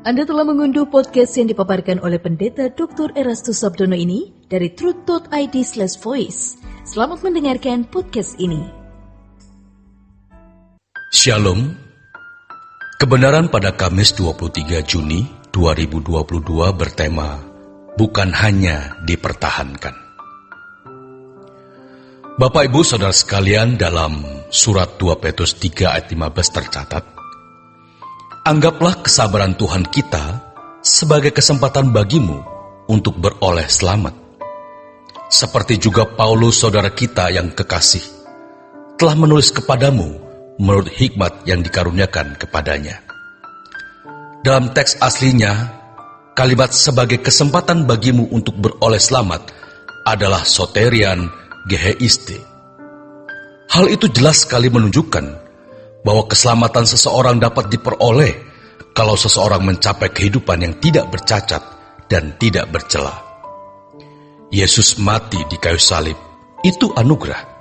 Anda telah mengunduh podcast yang dipaparkan oleh Pendeta Dr. Erastus Sabdono ini dari truth.id/voice. Selamat mendengarkan podcast ini. Shalom. Kebenaran pada Kamis 23 Juni 2022 bertema Bukan Hanya Dipertahankan. Bapak Ibu Saudara sekalian, dalam surat 2 Petrus 3 ayat 15 tercatat, anggaplah kesabaran Tuhan kita sebagai kesempatan bagimu untuk beroleh selamat. Seperti juga Paulus saudara kita yang kekasih telah menulis kepadamu menurut hikmat yang dikaruniakan kepadanya. Dalam teks aslinya, kalimat sebagai kesempatan bagimu untuk beroleh selamat adalah soterian geheiste. Hal itu jelas sekali menunjukkan bahwa keselamatan seseorang dapat diperoleh kalau seseorang mencapai kehidupan yang tidak bercacat dan tidak bercela. Yesus mati di kayu salib, itu anugerah.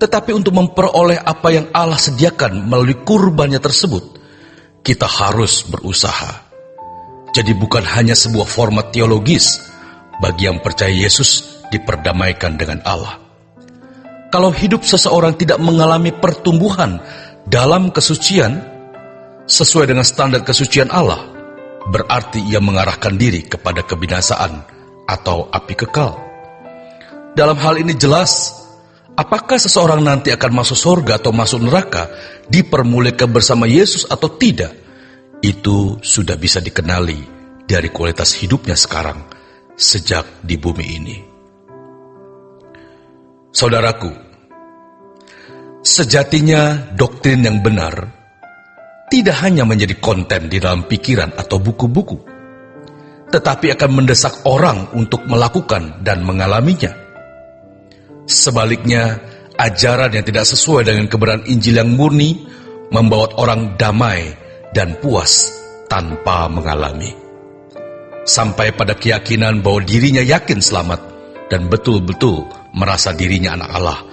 Tetapi untuk memperoleh apa yang Allah sediakan melalui kurbannya tersebut, kita harus berusaha. Jadi bukan hanya sebuah format teologis bagi yang percaya Yesus diperdamaikan dengan Allah. Kalau hidup seseorang tidak mengalami pertumbuhan dalam kesucian, sesuai dengan standar kesucian Allah, berarti ia mengarahkan diri kepada kebinasaan atau api kekal. Dalam hal ini jelas, apakah seseorang nanti akan masuk surga atau masuk neraka, dipermuliakan bersama Yesus atau tidak, itu sudah bisa dikenali dari kualitas hidupnya sekarang, sejak di bumi ini. Saudaraku, sejatinya doktrin yang benar tidak hanya menjadi konten di dalam pikiran atau buku-buku, tetapi akan mendesak orang untuk melakukan dan mengalaminya. Sebaliknya, ajaran yang tidak sesuai dengan kebenaran Injil yang murni membawa orang damai dan puas tanpa mengalami, sampai pada keyakinan bahwa dirinya yakin selamat dan betul-betul merasa dirinya anak Allah,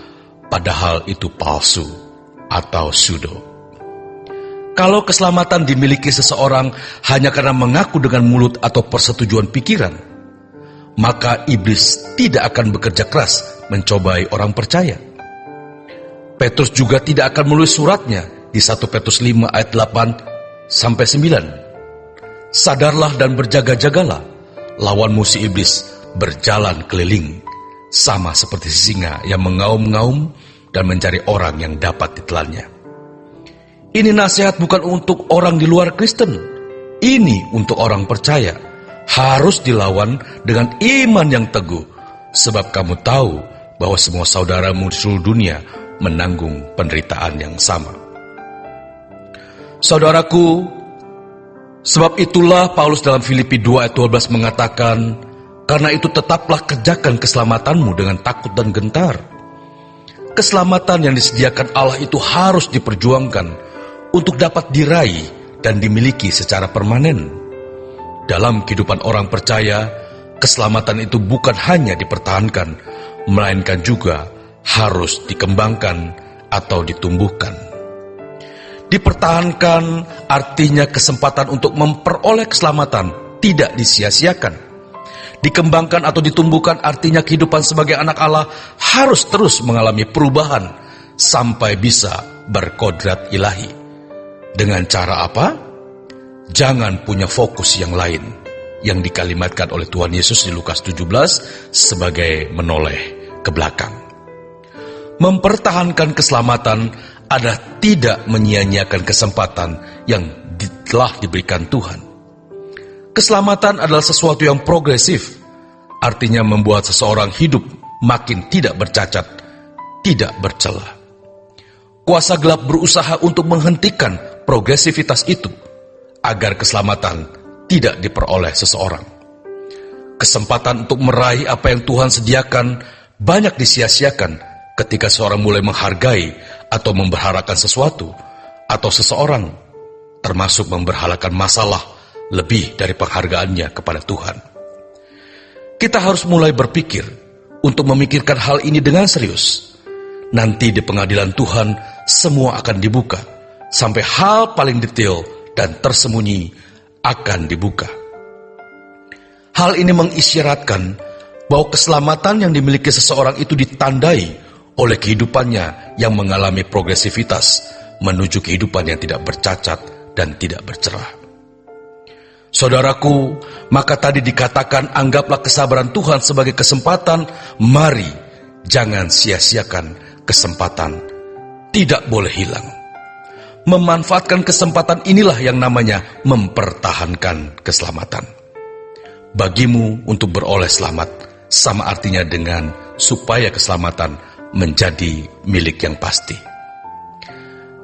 padahal itu palsu atau pseudo. Kalau keselamatan dimiliki seseorang hanya karena mengaku dengan mulut atau persetujuan pikiran, maka iblis tidak akan bekerja keras mencobai orang percaya. Petrus juga tidak akan menulis suratnya di 1 Petrus 5 ayat 8-9. Sadarlah dan berjaga-jagalah, lawanmu si iblis berjalan keliling, sama seperti singa yang mengaum-ngaum dan mencari orang yang dapat ditelannya. Ini nasihat bukan untuk orang di luar Kristen. Ini untuk orang percaya. Harus dilawan dengan iman yang teguh, sebab kamu tahu bahwa semua saudaramu di seluruh dunia menanggung penderitaan yang sama. Saudaraku, sebab itulah Paulus dalam Filipi 2 ayat 12 mengatakan, karena itu tetaplah kerjakan keselamatanmu dengan takut dan gentar. Keselamatan yang disediakan Allah itu harus diperjuangkan untuk dapat diraih dan dimiliki secara permanen. Dalam kehidupan orang percaya, keselamatan itu bukan hanya dipertahankan, melainkan juga harus dikembangkan atau ditumbuhkan. Dipertahankan artinya kesempatan untuk memperoleh keselamatan tidak disia-siakan. Dikembangkan atau ditumbuhkan artinya kehidupan sebagai anak Allah harus terus mengalami perubahan sampai bisa berkodrat ilahi. Dengan cara apa? Jangan punya fokus yang lain yang dikalimatkan oleh Tuhan Yesus di Lukas 17 sebagai menoleh ke belakang. Mempertahankan keselamatan adalah tidak menyia-nyiakan kesempatan yang telah diberikan Tuhan. Keselamatan adalah sesuatu yang progresif, artinya membuat seseorang hidup makin tidak bercacat, tidak bercela. Kuasa gelap berusaha untuk menghentikan progresivitas itu, agar keselamatan tidak diperoleh seseorang. Kesempatan untuk meraih apa yang Tuhan sediakan banyak disia-siakan ketika seorang mulai menghargai atau memberhalakan sesuatu atau seseorang, termasuk memberhalakan masalah lebih dari penghargaannya kepada Tuhan. Kita harus mulai berpikir untuk memikirkan hal ini dengan serius. Nanti di pengadilan Tuhan semua akan dibuka, sampai hal paling detail dan tersembunyi akan dibuka. Hal ini mengisyaratkan bahwa keselamatan yang dimiliki seseorang itu ditandai oleh kehidupannya yang mengalami progresivitas menuju kehidupan yang tidak bercacat dan tidak bercerah. Saudaraku, maka tadi dikatakan anggaplah kesabaran Tuhan sebagai kesempatan. Mari, jangan sia-siakan kesempatan. Tidak boleh hilang. Memanfaatkan kesempatan inilah yang namanya mempertahankan keselamatan. Bagimu untuk beroleh selamat, sama artinya dengan supaya keselamatan menjadi milik yang pasti.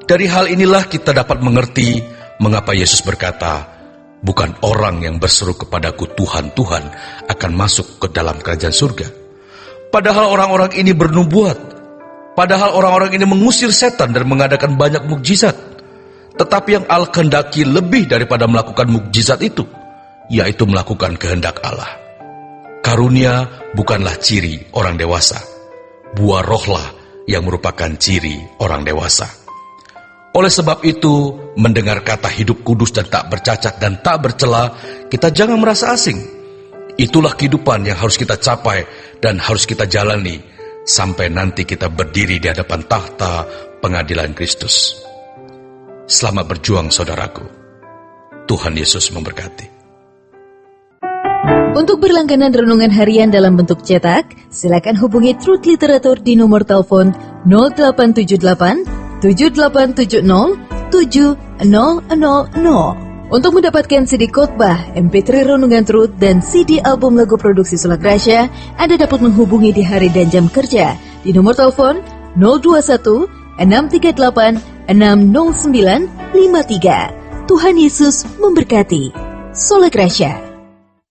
Dari hal inilah kita dapat mengerti mengapa Yesus berkata, bukan orang yang berseru kepadaku Tuhan, Tuhan akan masuk ke dalam kerajaan surga. Padahal orang-orang ini bernubuat. Padahal orang-orang ini mengusir setan dan mengadakan banyak mukjizat. Tetapi yang Allah kehendaki lebih daripada melakukan mukjizat itu, yaitu melakukan kehendak Allah. Karunia bukanlah ciri orang dewasa. Buah rohlah yang merupakan ciri orang dewasa. Oleh sebab itu, mendengar kata hidup kudus dan tak bercacat dan tak bercela, kita jangan merasa asing. Itulah kehidupan yang harus kita capai dan harus kita jalani sampai nanti kita berdiri di hadapan tahta pengadilan Kristus. Selamat berjuang, saudaraku. Tuhan Yesus memberkati. Untuk berlangganan renungan harian dalam bentuk cetak, silakan hubungi Truth Literatur di nomor telepon 0878 7870 7000. Untuk mendapatkan CD khotbah, MP3 renungan Truth, dan CD album lagu produksi Sola Gracia, Anda dapat menghubungi di hari dan jam kerja di nomor telepon 021 638 60953. Tuhan Yesus memberkati. Sola Gracia.